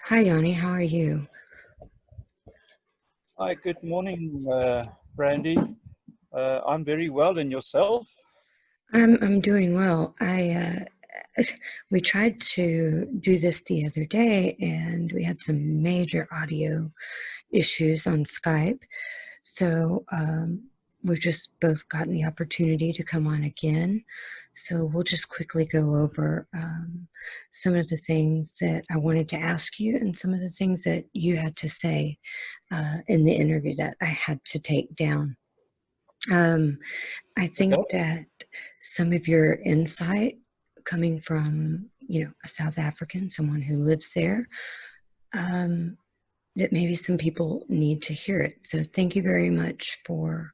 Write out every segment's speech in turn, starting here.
Hi, Yanni. How are you? Hi, good morning, Brandy. I'm very well, and yourself? I'm doing well. We tried to do this the other day, and we had some major audio issues on Skype. So we've just both gotten the opportunity to come on again. So we'll just quickly go over some of the things that I wanted to ask you, and some of the things that you had to say in the interview that I had to take down. I think Okay. that some of your insight coming from, a South African, someone who lives there, that maybe some people need to hear it. So thank you very much for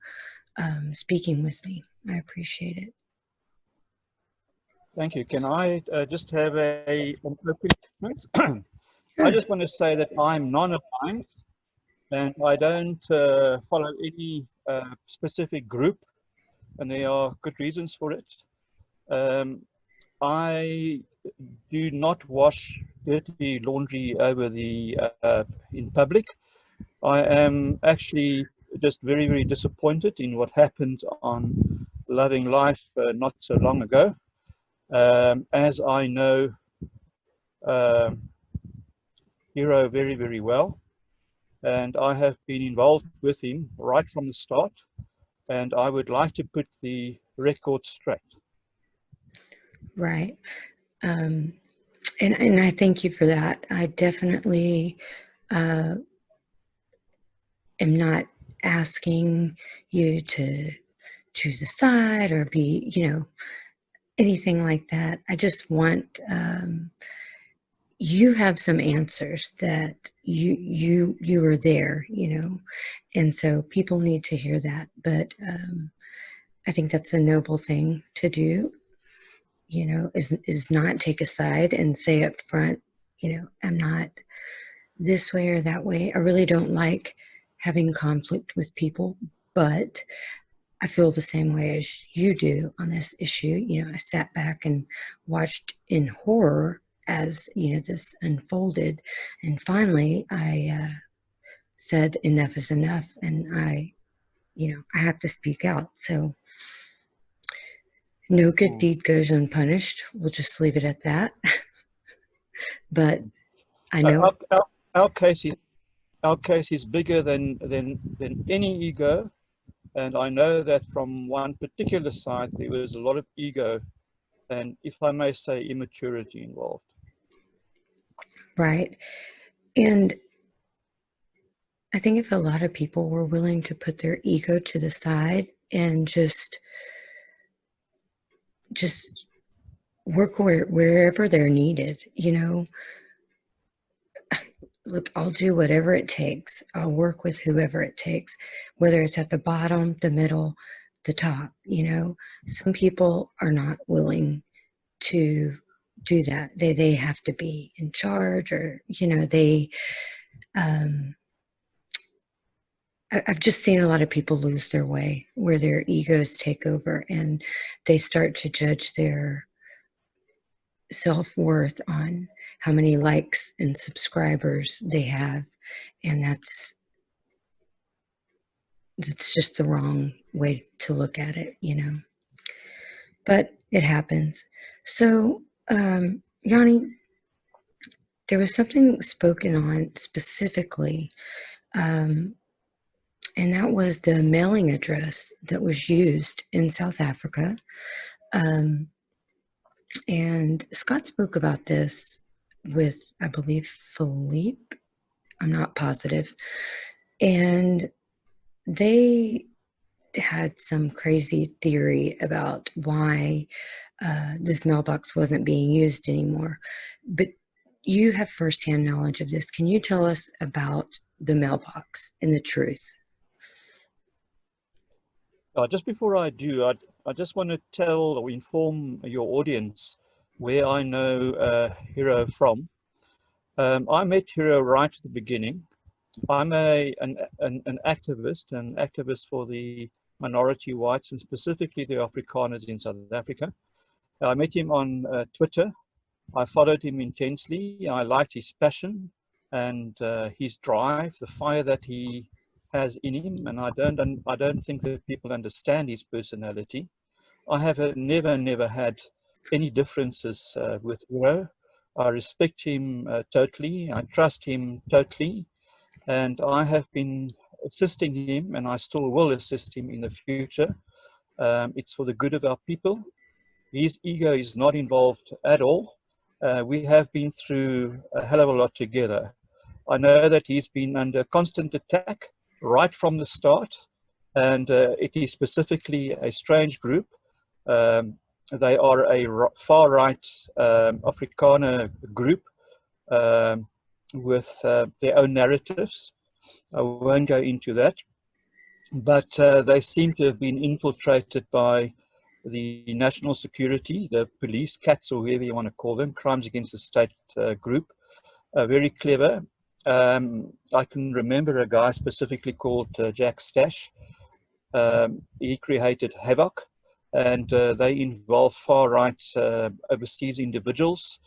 speaking with me. I appreciate it. Thank you. Can I just have an opening statement? I Sure. just want to say that I'm non-aligned and I don't follow any specific group, and there are good reasons for it. I do not wash dirty laundry over the in public. I am actually just very, very disappointed in what happened on Loving Life not so long ago. As I know um, Hiro very, very well, and I have been involved with him right from the start, and I would like to put the record straight. Right. Um, and I thank you for that. I definitely uh, am not asking you to choose a side or be, anything like that. I just want you have some answers that you were there, and so people need to hear that. But I think that's a noble thing to do. Is not take a side and say up front, I'm not this way or that way. I really don't like having conflict with people, but I feel the same way as you do on this issue. I sat back and watched in horror as, this unfolded. And finally, I said, enough is enough. And I have to speak out. So no good deed goes unpunished. We'll just leave it at that. But I Uh, know, our, our, our case is our case is bigger than any ego, and I know that from one particular side there was a lot of ego and, if I may say, immaturity involved. right. And I think if a lot of people were willing to put their ego to the side and just work wherever they're needed, look, I'll do whatever it takes. I'll work with whoever it takes, whether it's at the bottom, the middle, the top. Some people are not willing to do that. They have to be in charge, or they. Um, I've just seen a lot of people lose their way, where their egos take over and they start to judge their self-worth on how many likes and subscribers they have, and that's just the wrong way to look at it, but it happens. So Yanni, there was something spoken on specifically, and that was the mailing address that was used in South Africa. And Scott spoke about this with, I believe, Philippe. I'm not positive. And they had some crazy theory about why this mailbox wasn't being used anymore. But you have firsthand knowledge of this. Can you tell us about the mailbox and the truth? Just before I do, I just want to tell or inform your audience where I know Hiro from. I met Hiro right at the beginning. I'm an activist for the minority whites, and specifically the Afrikaners in South Africa. I met him on Twitter. I followed him intensely. I liked his passion, and his drive, the fire that he has in him. And I don't think that people understand his personality. I have never had any differences with Hiro. I respect him totally. I trust him totally. And I have been assisting him, and I still will assist him in the future. It's for the good of our people. His ego is not involved at all. We have been through a hell of a lot together. I know that he's been under constant attack right from the start, and it is specifically a strange group. They are a far-right Afrikaner group with their own narratives. I won't go into that, but they seem to have been infiltrated by the national security, the police, cats, or whoever you want to call them, crimes against the state group. Very clever. I can remember a guy specifically called Jack Stash. He created havoc, and they involve far-right overseas individuals.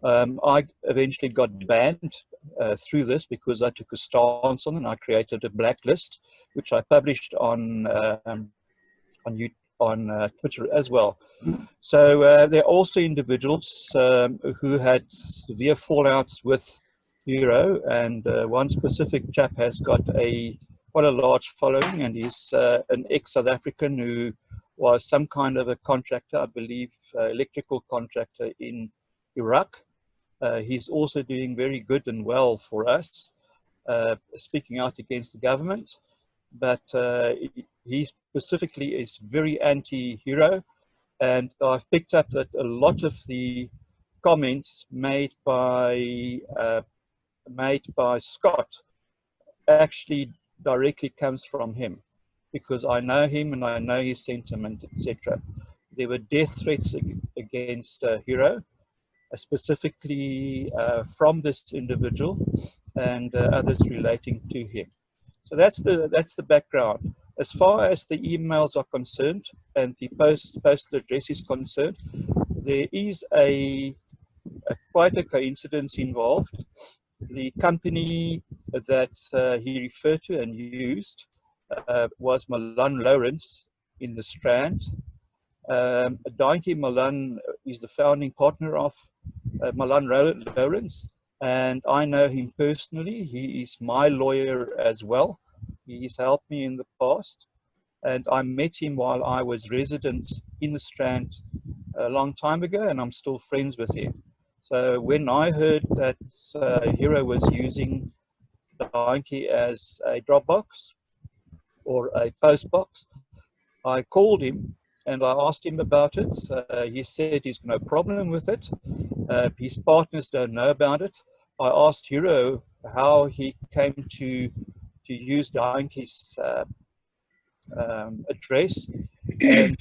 I eventually got banned through this because I took a stance on it, and I created a blacklist, which I published on Twitter as well. So there are also individuals who had severe fallouts with Hiro, and one specific chap has got quite a large following, and he's an ex-South African who was some kind of a contractor, I believe, electrical contractor in Iraq. He's also doing very good and well for us, speaking out against the government, but he specifically is very anti-Hiro. And I've picked up that a lot of the comments made by Scott actually directly comes from him, because I know him and I know his sentiment, etc. There were death threats against Hiro, specifically from this individual and others relating to him. So that's the background. As far as the emails are concerned and the postal address is concerned, there is quite a coincidence involved. The company that he referred to and used was Milan Lawrence in the Strand. Dankie Milan is the founding partner of Milan Lawrence, and I know him personally. He is my lawyer as well. He's helped me in the past, and I met him while I was resident in the Strand a long time ago, and I'm still friends with him. So when I heard that Hiro was using Dankie as a Dropbox or a postbox, I called him and I asked him about it. He said he's no problem with it. His partners don't know about it. I asked Hiro how he came to use Dankie's address, and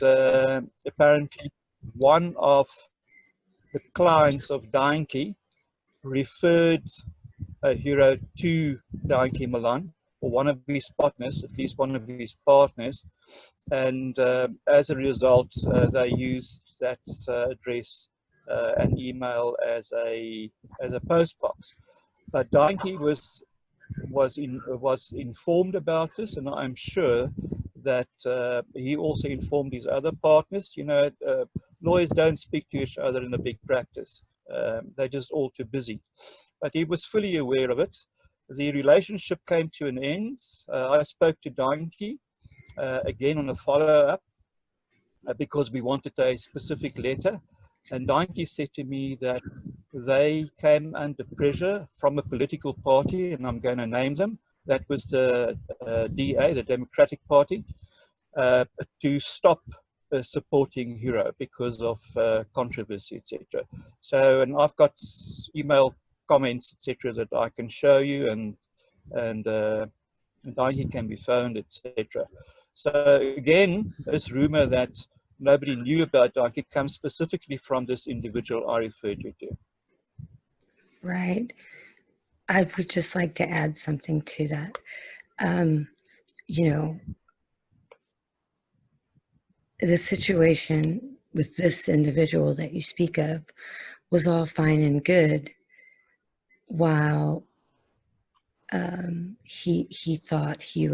apparently one of the clients of Dankie referred Hiro to Dankie Milan, or one of his partners, at least one of his partners, and as a result, they used that address and email as a postbox. But Dankie was informed about this, and I'm sure that he also informed his other partners. You know, lawyers don't speak to each other in a big practice. They're just all too busy. But he was fully aware of it. The relationship came to an end. I spoke to Dankie again on a follow-up because we wanted a specific letter. And Dankie said to me that they came under pressure from a political party, and I'm going to name them. That was the DA, the Democratic Party, to stop supporting Hiro because of controversy, etc. So, and I've got email comments, etc., that I can show you, and Dankie can be phoned, etc. So again, this rumor that nobody knew about Dankie comes specifically from this individual I referred you to. Right. I would just like to add something to that. You know, the situation with this individual that you speak of was all fine and good while he thought he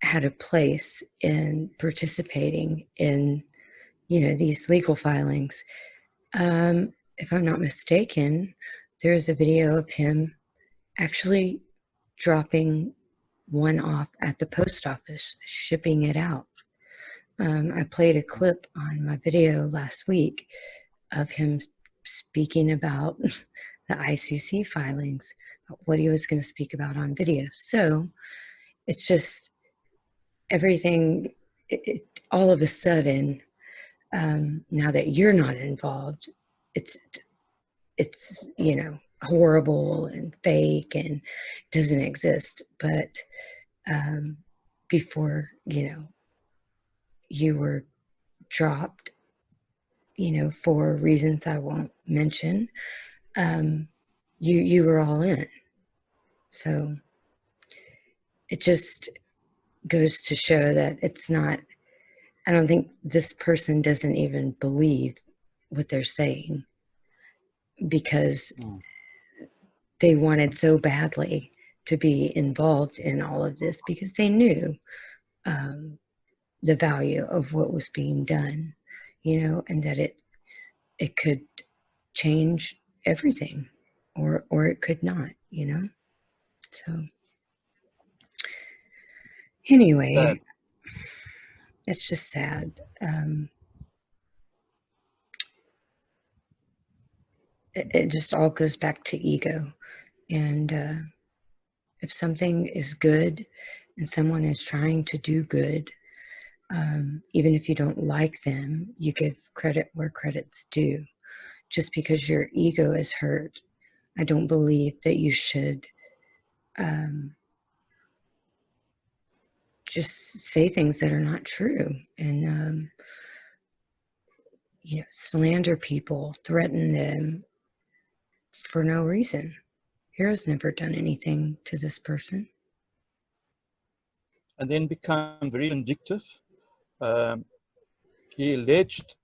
had a place in participating in, these legal filings. If I'm not mistaken, there's a video of him actually dropping one off at the post office, shipping it out. I played a clip on my video last week of him speaking about the ICC filings, what he was going to speak about on video. So it's just everything, all of a sudden, now that you're not involved, it's horrible and fake and doesn't exist. But before, you were dropped, for reasons I won't mention, you were all in. So it just goes to show that it's not, I don't think this person doesn't even believe what they're saying, because they wanted so badly to be involved in all of this, because they knew the value of what was being done, and that it could change everything, or it could not, So anyway, it's just sad. It just all goes back to ego. And if something is good and someone is trying to do good, even if you don't like them, you give credit where credit's due. Just because your ego is hurt, I don't believe that you should just say things that are not true, and slander people, threaten them for no reason. Hiro's never done anything to this person. And then become very vindictive. He alleged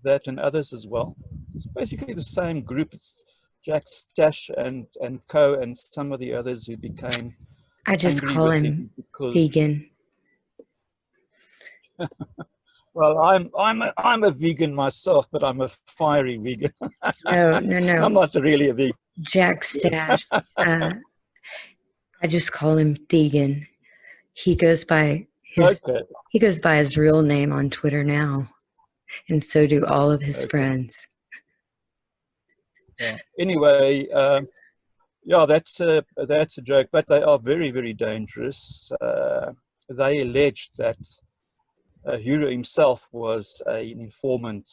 that and others as well. It's basically the same group. It's Jack Stash and Co. and some of the others who became I just angry call with him because vegan. well, I'm a vegan myself, but I'm a fiery vegan. No. I'm not really a vegan. Jack Stash. I just call him Vegan. He goes by his real name on Twitter now, and so do all of his friends. Yeah. Anyway, yeah, that's a joke, but they are very, very dangerous. They alleged that Hiro himself was an informant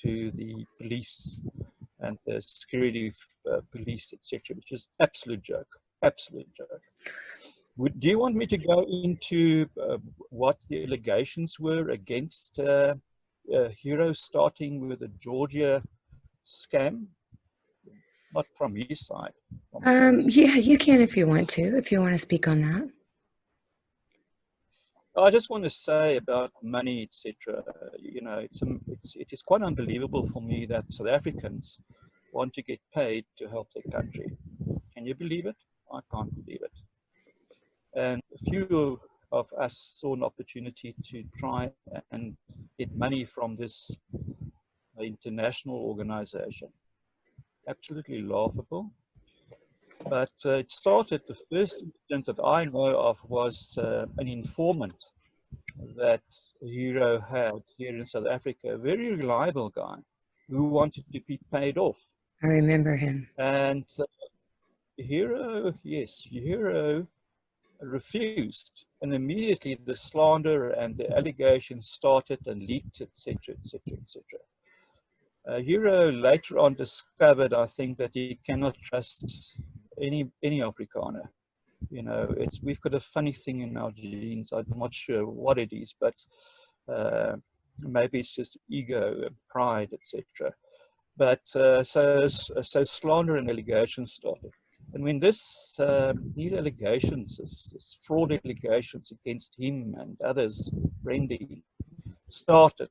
to the police and the security police, etc., which is absolute joke. Absolute joke. Do you want me to go into what the allegations were against Hiro, starting with the Georgia scam? Not from his side. Yeah, you can if you want to speak on that. I just want to say about money, etc. It is quite unbelievable for me that South Africans want to get paid to help their country. Can you believe it? I can't believe it. And a few of us saw an opportunity to try and get money from this international organization. Absolutely laughable. But it started, the first incident that I know of was an informant that Hiro had here in South Africa, a very reliable guy who wanted to be paid off. I remember him. And Hiro refused. And immediately the slander and the allegations started and leaked, etc., etc., etc. Hiro later on discovered, I think, that he cannot trust any Afrikaner. We've got a funny thing in our genes. I'm not sure what it is, but maybe it's just ego, pride, etc. But so slander and allegations started. And when these allegations, this fraud allegations against him and others, Brandy, started,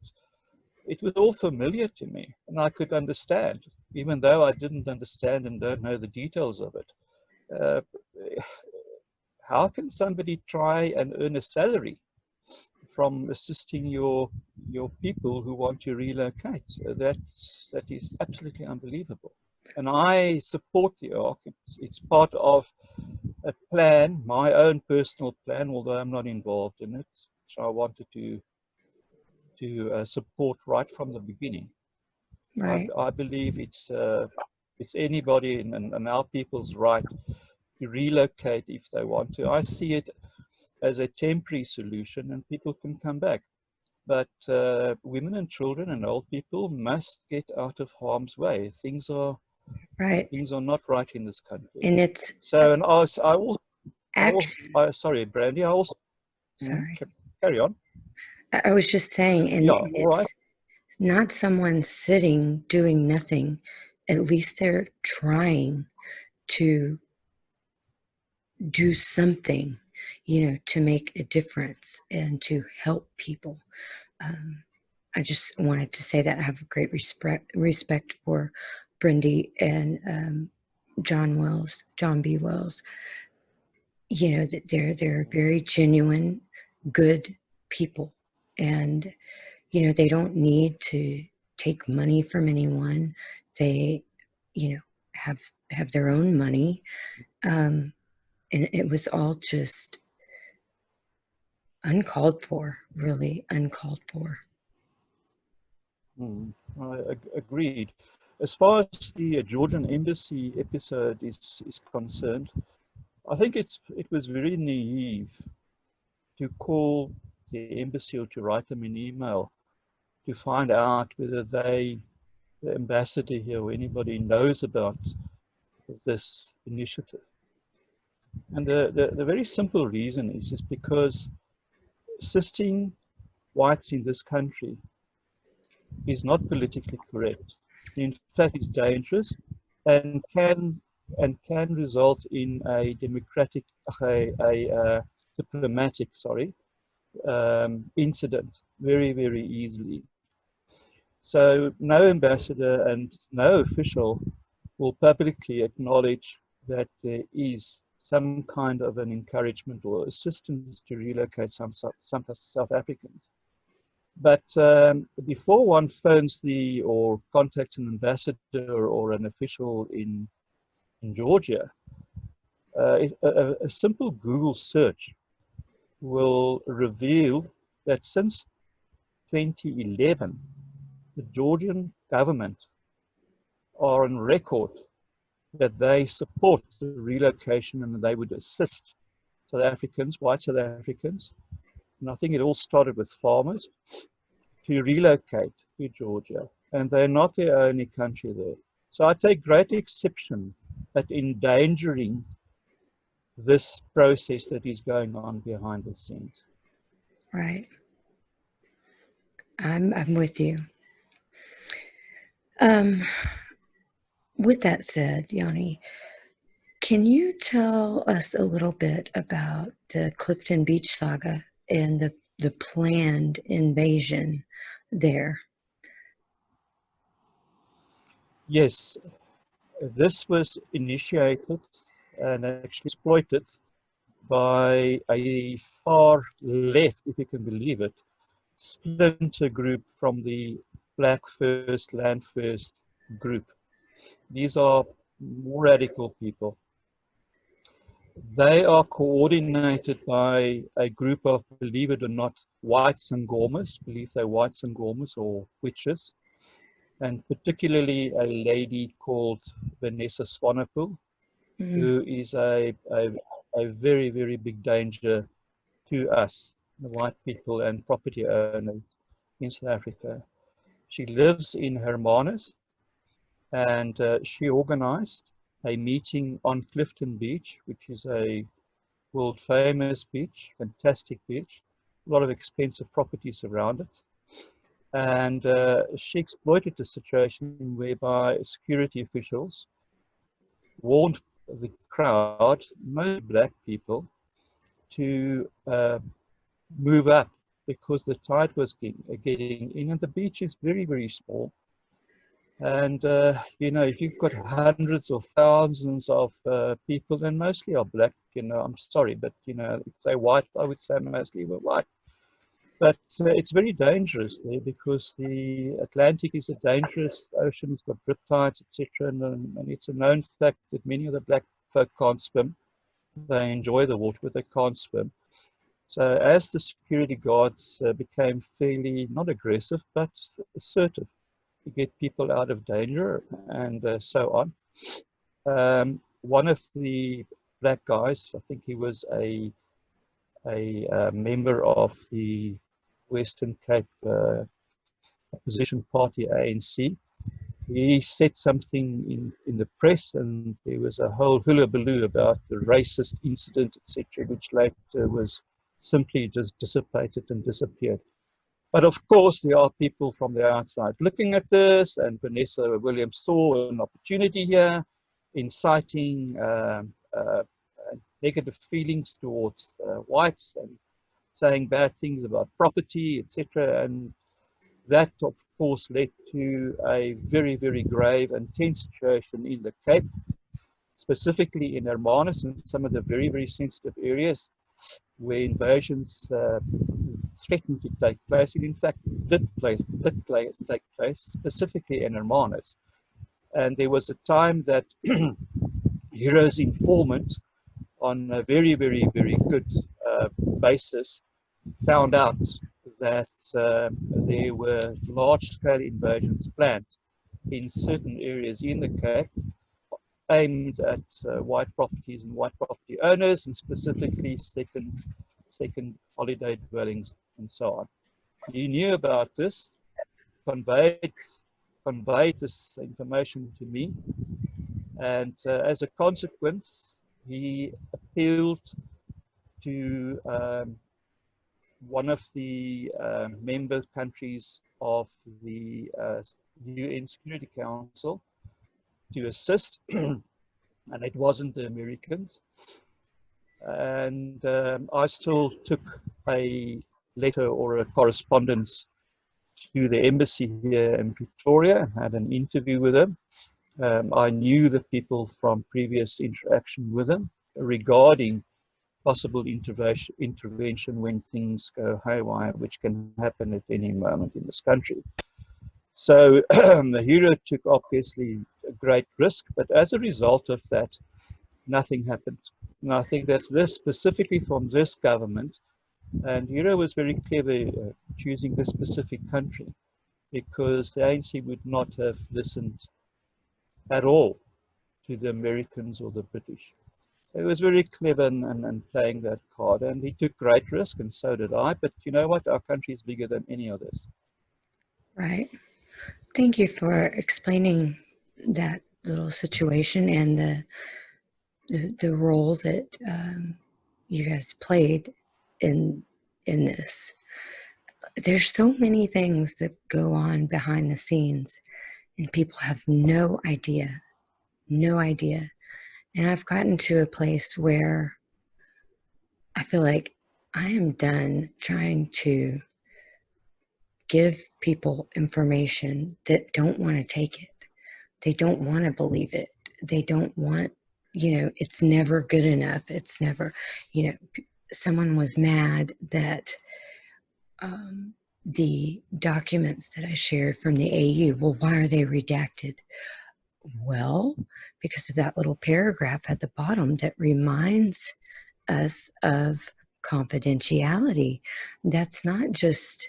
it was all familiar to me, and I could understand, even though I didn't understand and don't know the details of it. uh, how can somebody try and earn a salary from assisting your people who want to relocate? That is absolutely unbelievable. And I support the ARC. It's part of a plan, my own personal plan, although I'm not involved in it. So I wanted to support right from the beginning. Right. I believe it's anybody and our people's right to relocate if they want to. I see it as a temporary solution, and people can come back. But women and children and old people must get out of harm's way. Right. Things are not right in this country. And it's So, and action. sorry, Brandy, I also, Sorry. carry on. I was just saying, Yeah, and all right. it's not someone sitting doing nothing. At least they're trying to do something, to make a difference and to help people. Um, I just wanted to say that I have a great respect for Brindy and John B. Wells. That they're very genuine, good people, and they don't need to take money from anyone. They, you know, have their own money, and it was all just uncalled for, really uncalled for. Agreed. As far as the Georgian embassy episode is concerned, I think it was very naive to call the embassy or to write them an email to find out whether the ambassador here or anybody knows about this initiative. And the very simple reason is because assisting whites in this country is not politically correct. In fact, it's dangerous and can result in a democratic, diplomatic, incident very easily. So no ambassador and no official will publicly acknowledge that there is some kind of an encouragement or assistance to relocate some South Africans. But before one phones or contacts an ambassador or an official in Georgia, a simple Google search will reveal that since 2011, the Georgian government are on record that they support the relocation and they would assist South Africans, white South Africans, and I think it all started with farmers, to relocate to Georgia. And they're not the only country there. So I take great exception at endangering this process that is going on behind the scenes. Right. I'm with you. Um, with that said, Yanni, can you tell us a little bit about the Clifton Beach saga and the planned invasion there? Yes, this was initiated and actually exploited by a far left, if you can believe it, splinter group from the Black First, Land First group. These are more radical people. They are coordinated by a group of, believe it or not, white Sangomas, believe they're white Sangomas or witches, and particularly a lady called Vanessa Swanepoel, who is a very big danger to us, the white people and property owners in South Africa. She lives in Hermanus, and she organized a meeting on Clifton Beach, which is a world famous beach, fantastic beach, a lot of expensive properties around it. And she exploited the situation whereby security officials warned the crowd, mostly black people, to move up because the tide was getting in, and the beach is very small. And, if you've got hundreds or thousands of people, and mostly are black, I'm sorry, but, if they're white, I would say mostly were white. But it's very dangerous there because the Atlantic is a dangerous ocean. It's got riptides, etc. And it's a known fact that many of the black folk can't swim. They enjoy the water, but they can't swim. So as the security guards became fairly, not aggressive, but assertive to get people out of danger and so on. One of the black guys, I think he was a member of the Western Cape opposition party, ANC. He said something in the press, and there was a whole hullabaloo about the racist incident, etc., which later was simply just dissipated and disappeared. But of course, there are people from the outside looking at this, and Vanessa Williams saw an opportunity here, inciting negative feelings towards whites and saying bad things about property, etc. And that, of course, led to a very, very grave and tense situation in the Cape, specifically in Hermanus and some of the very, very sensitive areas where invasions threatened to take place, and in fact did take place, specifically in Hermanus. And there was a time that Hiro's informant, on a very, very, very good basis, found out that there were large-scale invasions planned in certain areas in the Cape aimed at white properties and white property owners, and specifically second holiday dwellings and so on. He knew about this, conveyed this information to me, and as a consequence, he appealed to one of the member countries of the UN Security Council to assist, and it wasn't the Americans. And I still took a letter or a correspondence to the embassy here in Pretoria, had an interview with them. I knew the people from previous interaction with them regarding possible intervention when things go haywire, which can happen at any moment in this country. So the Hiro took obviously a great risk, but as a result of that, nothing happened. And I think that's this specifically from this government. And Hiro was very clever choosing this specific country because the ANC would not have listened at all to the Americans or the British. He was very clever and playing that card, and he took great risk, and so did I. But you know what? Our country is bigger than any of this. Right. Thank you for explaining that little situation and the role that you guys played in this. There's so many things that go on behind the scenes, and people have no idea, no idea. And I've gotten to a place where I feel like I am done trying to give people information that don't want to take it. They don't want to believe it. They don't want, it's never good enough. It's never, someone was mad that the documents that I shared from the AU, well, why are they redacted? Well, because of that little paragraph at the bottom that reminds us of confidentiality. That's not just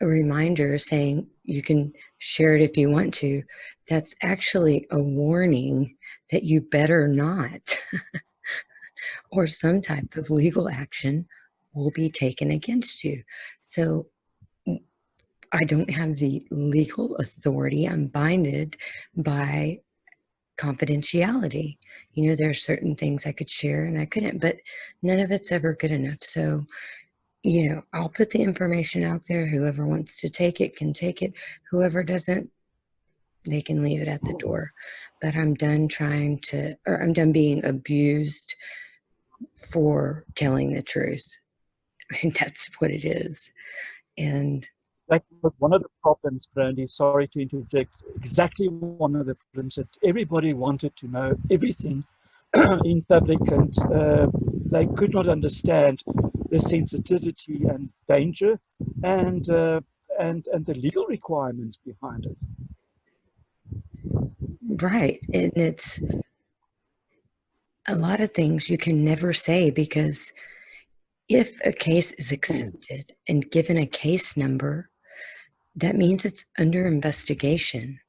a reminder saying you can share it if you want to. That's actually a warning that you better not, or some type of legal action will be taken against you. So I don't have the legal authority. I'm binded by confidentiality. There are certain things I could share and I couldn't, but none of it's ever good enough. So, I'll put the information out there. Whoever wants to take it can take it. Whoever doesn't, they can leave it at the door. But I'm done I'm done being abused for telling the truth. I mean, that's what it is. And That was one of the problems, Brandy, sorry to interject, exactly one of the problems that everybody wanted to know everything in public, and they could not understand the sensitivity and danger and, uh, and the legal requirements behind it. Right. And it's a lot of things you can never say, because if a case is accepted and given a case number, that means it's under investigation.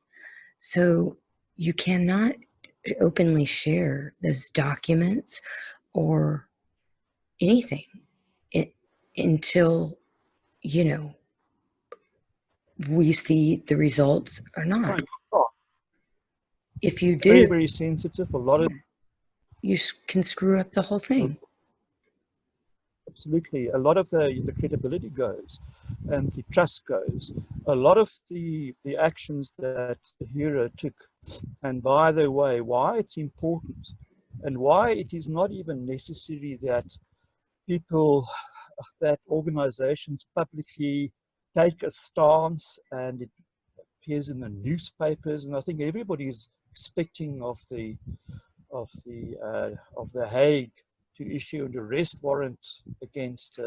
So you cannot openly share those documents or anything it, until, you know, we see the results or not. If you Very, do, very sensitive. A lot of you can screw up the whole thing. absolutely, a lot of the credibility goes, and the trust goes. A lot of the actions that the Hiro took, and by the way, why it's important, and why it is not even necessary that people, that organizations publicly take a stance and it appears in the newspapers. And I think everybody is expecting of the Hague to issue an arrest warrant against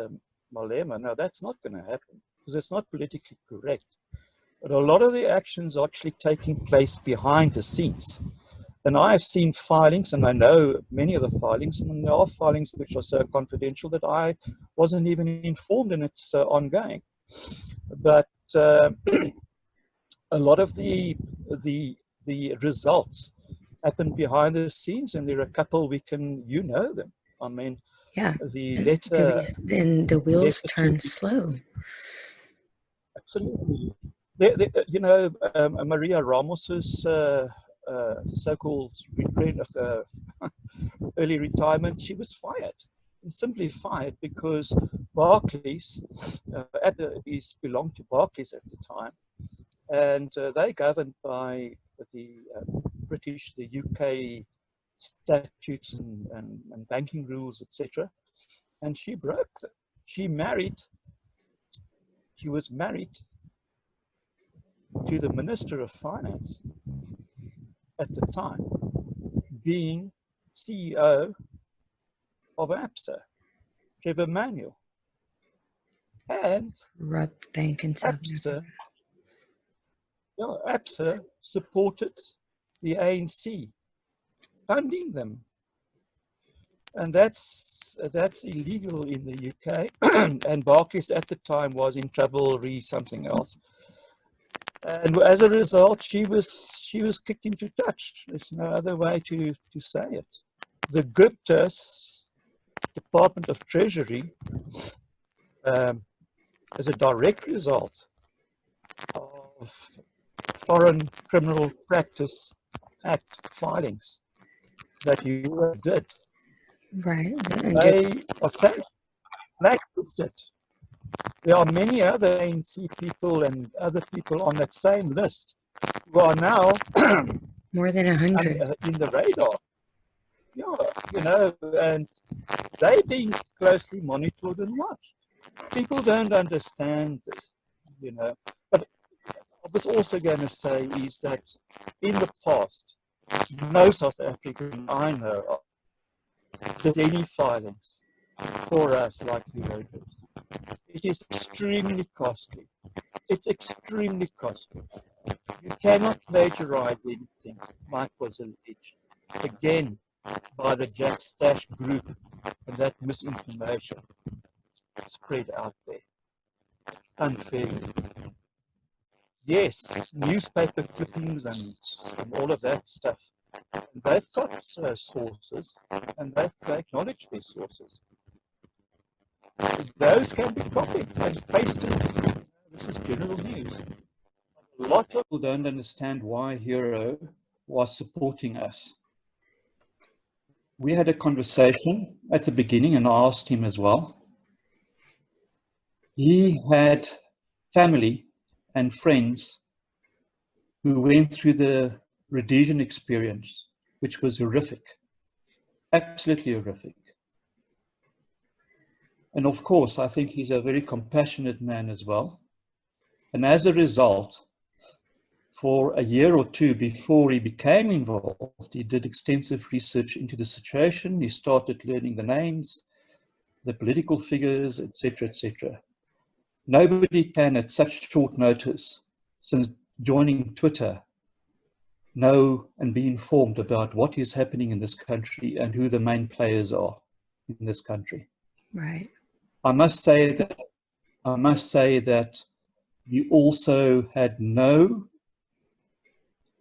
Malema. Now that's not going to happen because it's not politically correct. But a lot of the actions are actually taking place behind the scenes. And I've seen filings, and I know many of the filings, and there are filings which are so confidential that I wasn't even informed, and it's ongoing. But a lot of the the results happen behind the scenes, and there are a couple we can, you know them. I mean, Yeah. the And then the wheels letter to turn slow. absolutely. You know, Maria Ramos's so-called early retirement, she was fired, and simply fired because Barclays, belonged to Barclays at the time, and they governed by the British, the UK statutes and banking rules, etc. And she broke them. She married. She was married to the Minister of Finance at the time, being CEO of ABSA, Trevor Manuel, and Corrupt bank in South Africa. ABSA. ABSA supported the ANC, funding them, and that's illegal in the UK. And Barclays at the time was in trouble, re something else, and as a result, she was kicked into touch. There's no other way to say it. The Gupta's Department of Treasury, as a direct result of Foreign Criminal Practice Act filings that you did, Right. they are blacklisted. There are many other ANC people and other people on that same list who are now More than 100. in the radar. Yeah, you know, and they're being closely monitored and watched. People don't understand this, you know. But I was also going to say is that in the past, no South African I know of did any filings for us like Hiro did. It is extremely costly. It's extremely costly. You cannot plagiarize anything, like was alleged. Again, by the Jack Stash group and that misinformation spread out there unfairly. Yes, newspaper clippings and all of that stuff. And they've got sources, and they acknowledge their sources. Those can be copied and pasted. This is general news. A lot of people don't understand why Hiro was supporting us. We had a conversation at the beginning, and I asked him as well. He had family and friends who went through the Rhodesian experience, which was horrific, absolutely horrific. And of course, I think he's a very compassionate man as well. And as a result, for a year or two before he became involved, he did extensive research into the situation. He started learning the names, the political figures, etc., etc. Nobody can, at such short notice, since joining Twitter, know and be informed about what is happening in this country and who the main players are in this country. Right. I must say that you also had no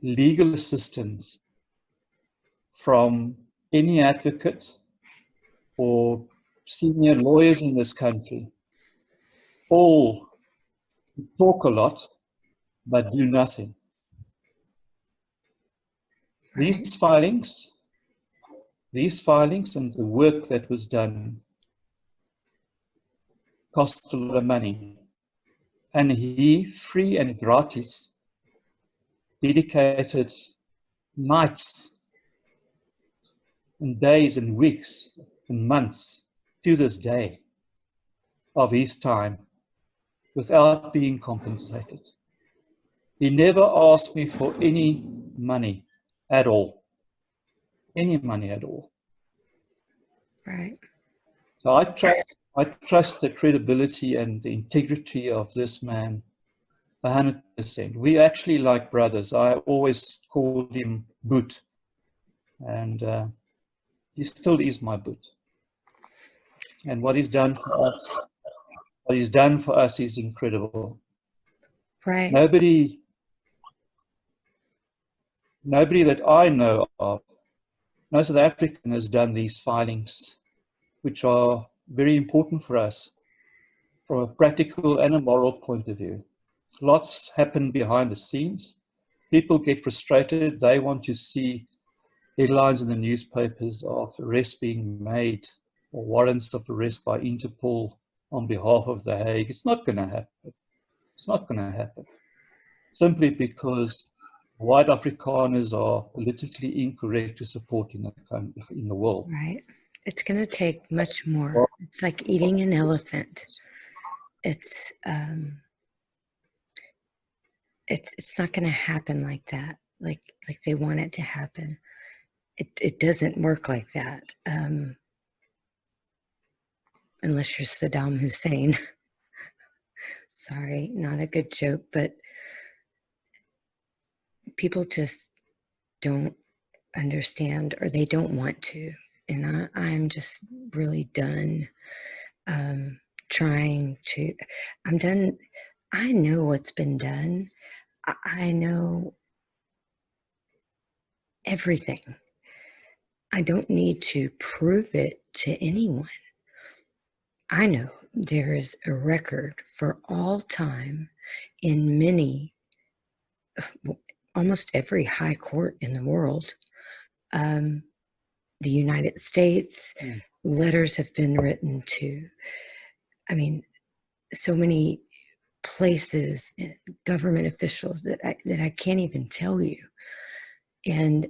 legal assistance from any advocate or senior lawyers in this country. All talk a lot, but do nothing. Right. These filings and the work that was done cost a lot of money. And he, free and gratis, dedicated nights and days and weeks and months to this day of his time without being compensated. He never asked me for any money at all. Any money at all. Right. So I trust the credibility and the integrity of this man 100%. We actually like brothers. I always called him Boot, and he still is my Boot. And what he's done for us, is incredible. Right. Nobody that I know of, no South African has done these filings, which are very important for us from a practical and a moral point of view. Lots happen behind the scenes. People get frustrated. They want to see headlines in the newspapers of arrests being made or warrants of arrest by Interpol on behalf of The Hague. It's not going to happen. It's not going to happen. Simply because white Afrikaners are politically incorrect to support in the world. Right. It's going to take much more. It's like eating an elephant. It's not going to happen like that. Like they want it to happen. It doesn't work like that. Unless you're Saddam Hussein. Sorry, not a good joke, but people just don't understand, or they don't want to. And I'm just really done trying to. I'm done. I know what's been done. I know everything. I don't need to prove it to anyone. I know there is a record for all time in almost every high court in the world. The United States, letters have been written to, so many places, government officials that I can't even tell you. And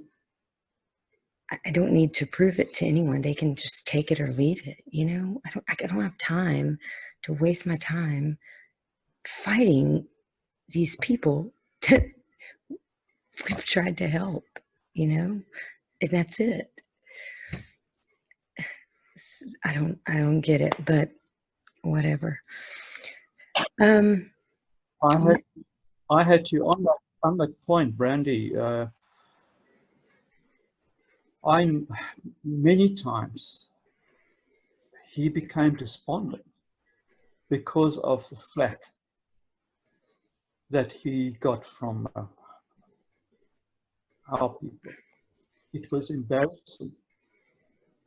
I don't need to prove it to anyone. They can just take it or leave it. I don't have time to waste my time fighting these people that we've tried to help, and that's it. I don't get it, but whatever. I had to on that point, Brandy. Many times he became despondent because of the flack that he got from our people. It was embarrassing.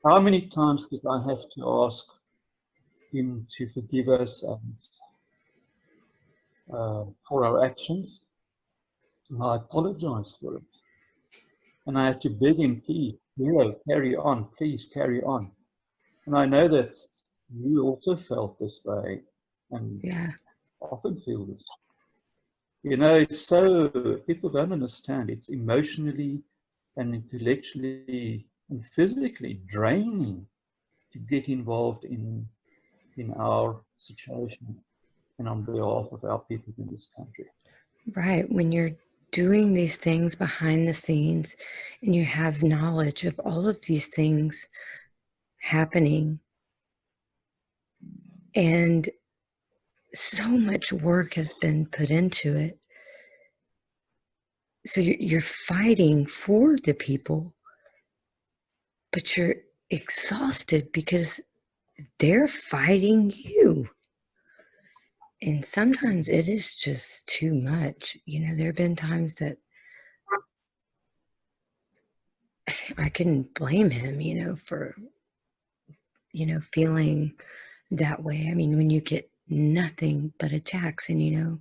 How many times did I have to ask him to forgive us and for our actions? And I apologized for it. And I had to beg him, please, Hiro, carry on, please carry on. And I know that you also felt this way and often feel this. It's so, people don't understand. It's emotionally and intellectually and physically draining to get involved in our situation. and on behalf of our people in this country. Right. When you're doing these things behind the scenes and you have knowledge of all of these things happening, and so much work has been put into it. So you're fighting for the people, but you're exhausted because they're fighting you. And sometimes it is just too much. You know, there have been times that I couldn't blame him, you know, for, you know, feeling that way. I mean, when you get nothing but attacks, and, you know,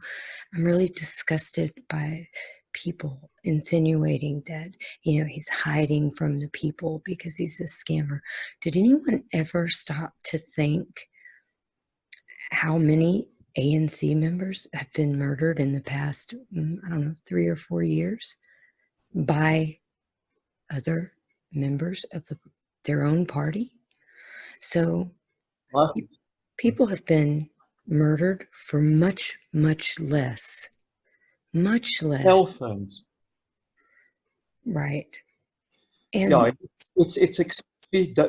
I'm really disgusted by people insinuating that, you know, he's hiding from the people because he's a scammer. Did anyone ever stop to think how many ANC members have been murdered in the past, I don't know, 3 or 4 years by other members of their own party? So people have been murdered for much, much less. Much less. Cell phones. Right. And yeah, it's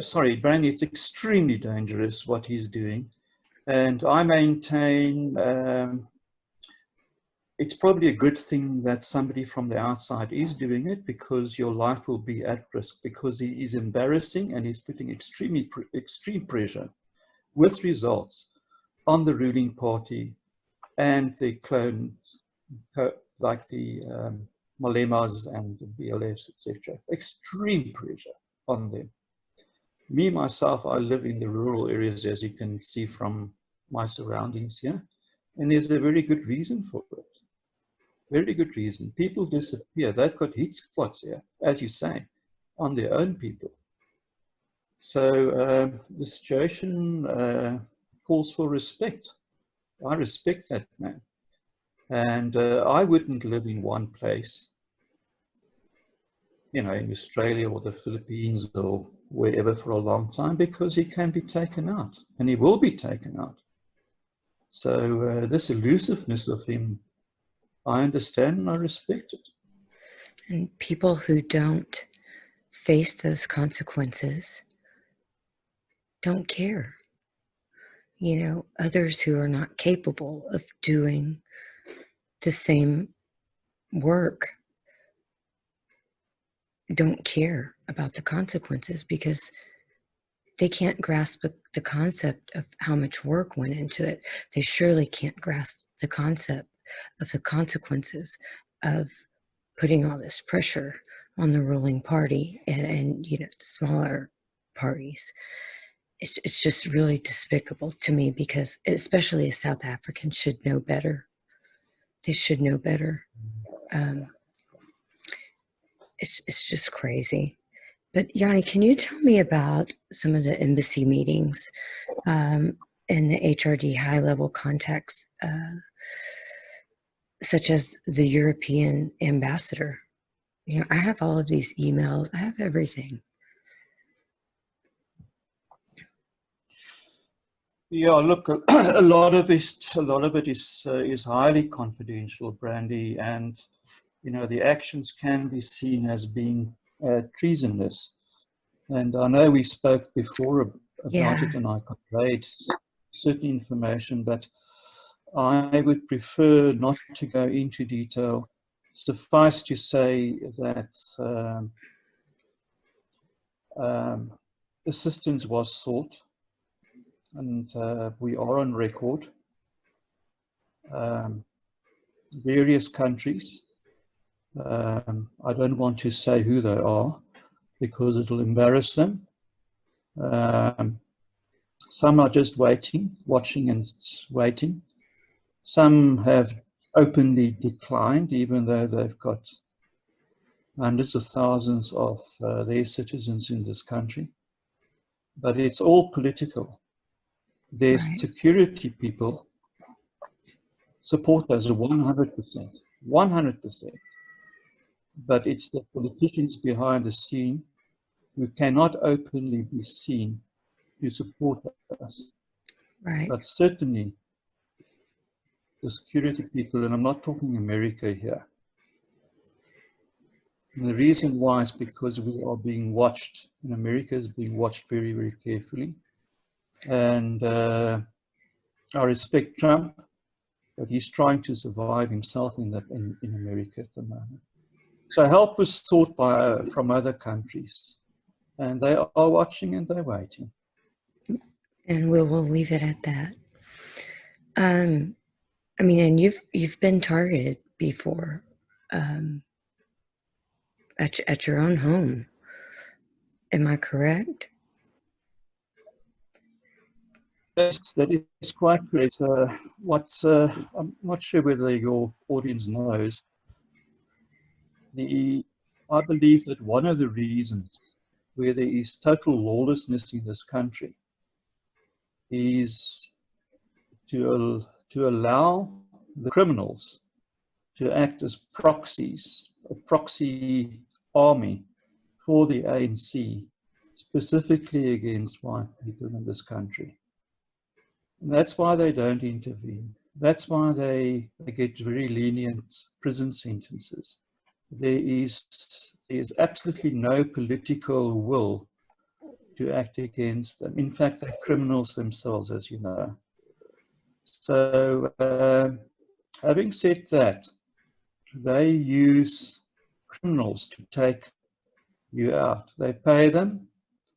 sorry, Brandy, it's extremely dangerous what he's doing. And I maintain it's probably a good thing that somebody from the outside is doing it, because your life will be at risk, because he is embarrassing and he's putting extreme pressure with results on the ruling party and the clones, like the Malemas and the BLFs, etc. Extreme pressure on them. Me, myself, I live in the rural areas, as you can see from my surroundings here. And there's a very good reason for it. Very good reason. People disappear. They've got hit spots here, as you say, on their own people. So the situation calls for respect. I respect that man. And I wouldn't live in one place, you know, in Australia or the Philippines or wherever for a long time, because he can be taken out, and he will be taken out. So this elusiveness of him, I understand and I respect it. And people who don't face those consequences don't care. You know, others who are not capable of doing the same work don't care about the consequences because they can't grasp the concept of how much work went into it. They surely can't grasp the concept of the consequences of putting all this pressure on the ruling party and you know, the smaller parties. It's just really despicable to me, because especially a South African should know better. They should know better. It's just crazy. But Yani, can you tell me about some of the embassy meetings in the HRD high-level context, such as the European ambassador? You know, I have all of these emails. I have everything. Yeah, look, a lot of it is highly confidential, Brandy, and you know the actions can be seen as being treasonous. And I know we spoke before about it, and I conveyed certain information, but I would prefer not to go into detail. Suffice to say that assistance was sought, and we are on record. Various countries, I don't want to say who they are because it'll embarrass them. Some are just waiting, watching and waiting. Some have openly declined, even though they've got hundreds of thousands of their citizens in this country. But it's all political. There's security people support us 100%, 100%. But it's the politicians behind the scene who cannot openly be seen to support us. Right. But certainly the security people, and I'm not talking America here. And the reason why is because we are being watched, and America is being watched very, very carefully. And I respect Trump, but he's trying to survive himself in America at the moment. So help was sought from other countries, and they are watching and they're waiting. And we'll leave it at that. I mean, and you've been targeted before, at your own home. Am I correct? Yes, that is quite correct. I'm not sure whether your audience knows. I believe that one of the reasons where there is total lawlessness in this country is to allow the criminals to act as proxies, a proxy army for the ANC, specifically against white people in this country. And that's why they don't intervene. That's why they get very lenient prison sentences. There's absolutely no political will to act against them. In fact, they're criminals themselves, as you know. So, having said that, they use criminals to take you out. They pay them,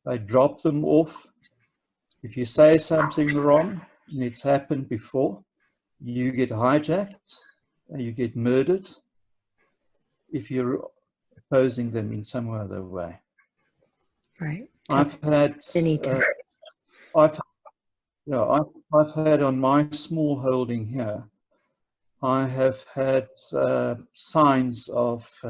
they drop them off. If you say something wrong, and it's happened before, you get hijacked, you get murdered if you're opposing them in some other way. Right. I've had on my small holding here, I have had signs of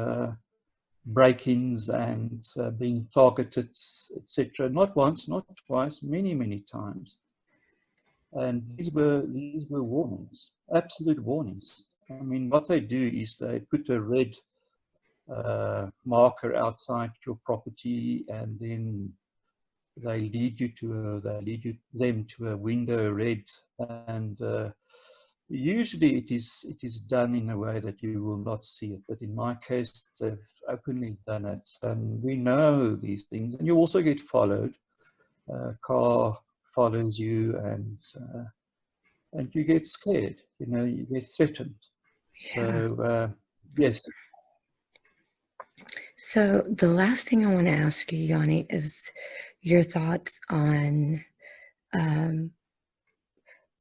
break-ins and being targeted, etc. Not once, not twice, many, many times. And these were warnings, absolute warnings. I mean, what they do is they put a red marker outside your property, and then they lead them to a window red, and usually it is done in a way that you will not see it. But in my case, they've openly done it, and we know these things. And you also get followed. Car follows you, and you get scared. You know, you get threatened. Yeah. So yes. So the last thing I want to ask you, Yani, is your thoughts on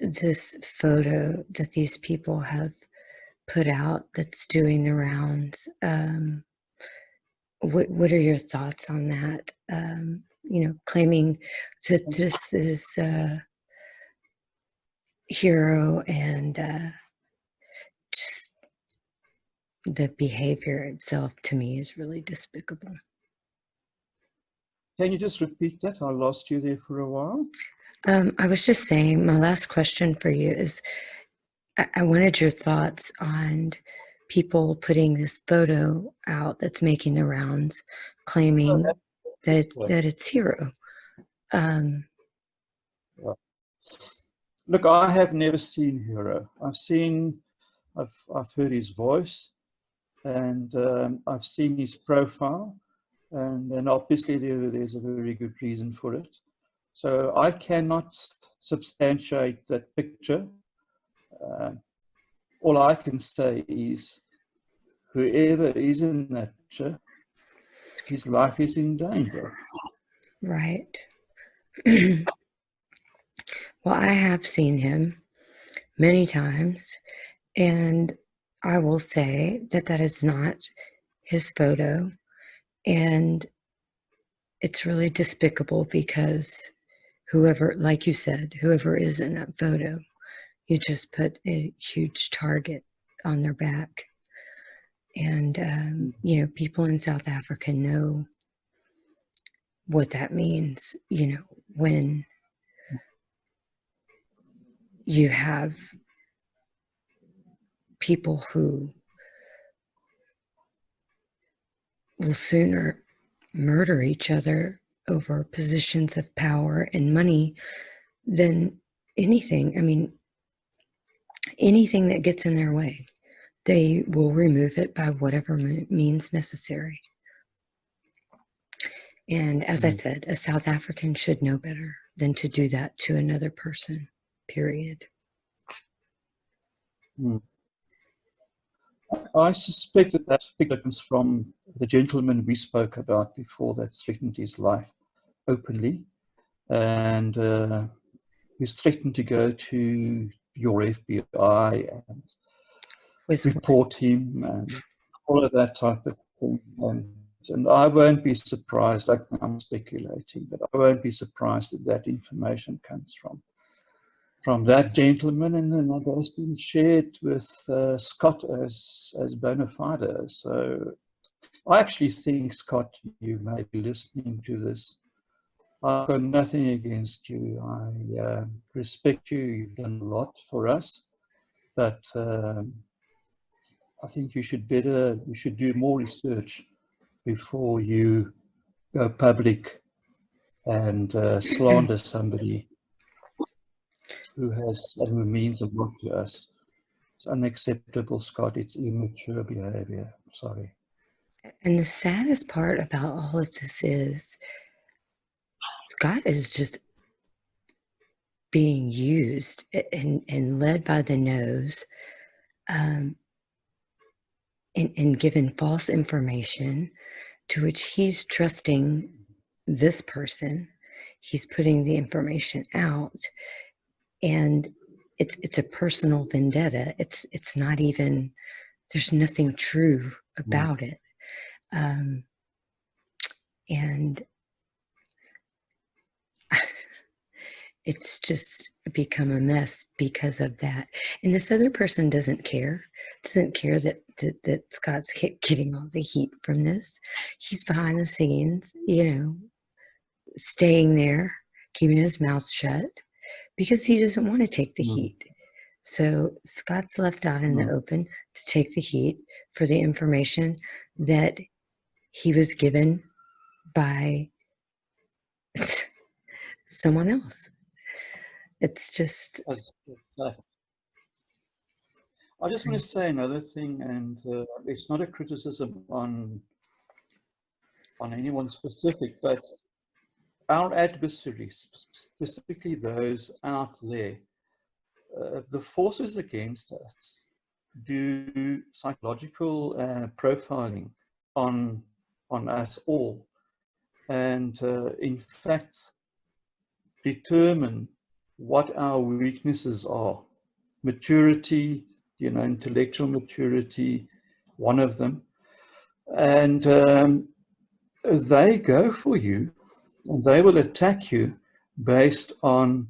this photo that these people have put out that's doing the rounds. What are your thoughts on that? Claiming that this is Hiro, and just the behavior itself to me is really despicable. Can you just repeat that? I lost you there for a while. I was just saying, my last question for you is, I wanted your thoughts on people putting this photo out that's making the rounds, claiming that it's Hiro. Look, I have never seen Hiro. I've heard his voice, and I've seen his profile, and obviously there's a very good reason for it. So I cannot substantiate that picture. All I can say is, whoever is in that picture, his life is in danger. Right. Well, I have seen him many times, and I will say that is not his photo, and it's really despicable because whoever, like you said, whoever is in that photo, you just put a huge target on their back. And, people in South Africa know what that means, when you have people who will sooner murder each other over positions of power and money than anything. I mean, anything that gets in their way, they will remove it by whatever means necessary. And as I said, a South African should know better than to do that to another person, period. I suspect that that figure comes from the gentleman we spoke about before that threatened his life openly, and he's threatened to go to your FBI and report him and all of that type of thing. And I won't be surprised, I'm speculating, but I won't be surprised that that information comes from that gentleman, and then that has been shared with Scott as bona fide. So I actually think, Scott, you may be listening to this. I've got nothing against you. I respect you. You've done a lot for us, but I think you should do more research before you go public and slander somebody who means a lot to us. It's unacceptable, Scott. It's immature behavior. Sorry. And the saddest part about all of this is Scott is just being used and led by the nose, and given false information to which he's trusting this person. He's putting the information out, and it's a personal vendetta. It's not even, there's nothing true about it. And it's just become a mess because of that. And this other person doesn't care that Scott's getting all the heat from this. He's behind the scenes, staying there, keeping his mouth shut, because he doesn't want to take the heat. So Scott's left out in the open to take the heat for the information that he was given by someone else. It's just... I just want to say another thing, and it's not a criticism on anyone specific, but our adversaries, specifically those out there, the forces against us do psychological profiling on us all, and in fact determine what our weaknesses are. Maturity, intellectual maturity, one of them, and they go for you, and they will attack you based on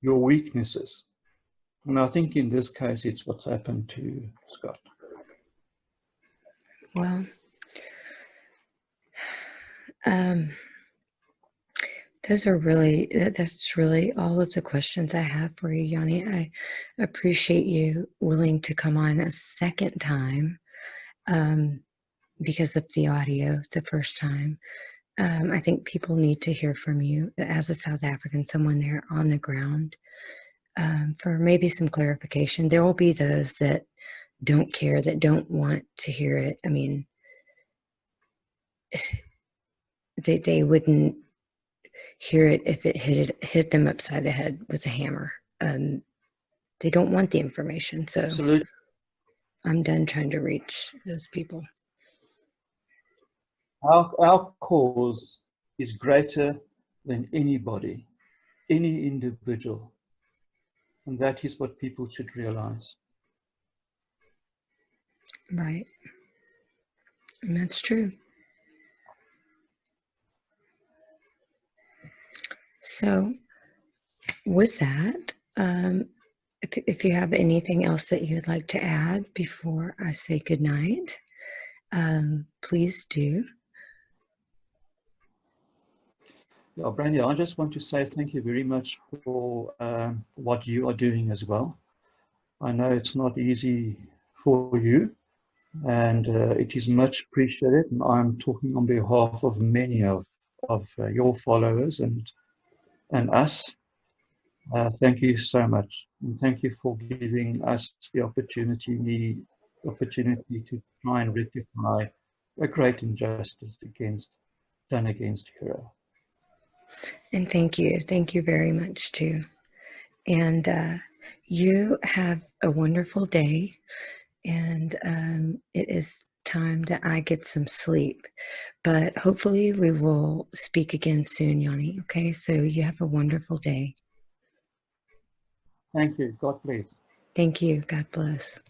your weaknesses. And I think in this case, it's what's happened to Scott. Well, that's really all of the questions I have for you, Yani. I appreciate you willing to come on a second time because of the audio the first time. I think people need to hear from you as a South African, someone there on the ground, for maybe some clarification. There will be those that don't care, that don't want to hear it. I mean, they wouldn't hear it if it hit them upside the head with a hammer. They don't want the information. So Absolutely. I'm done trying to reach those people. Our cause is greater than anybody, any individual. And that is what people should realize. Right. And that's true. So with that, if you have anything else that you'd like to add before I say goodnight, please do. Yeah, Brandy, I just want to say thank you very much for what you are doing as well. I know it's not easy for you, and it is much appreciated. And I'm talking on behalf of many of your followers and us. Thank you so much. And thank you for giving us the opportunity to try and rectify a great injustice done against Hiro. And thank you very much too. And you have a wonderful day. And it is time that I get some sleep. But hopefully we will speak again soon, Yani. Okay, so you have a wonderful day. Thank you. God bless. Thank you. God bless.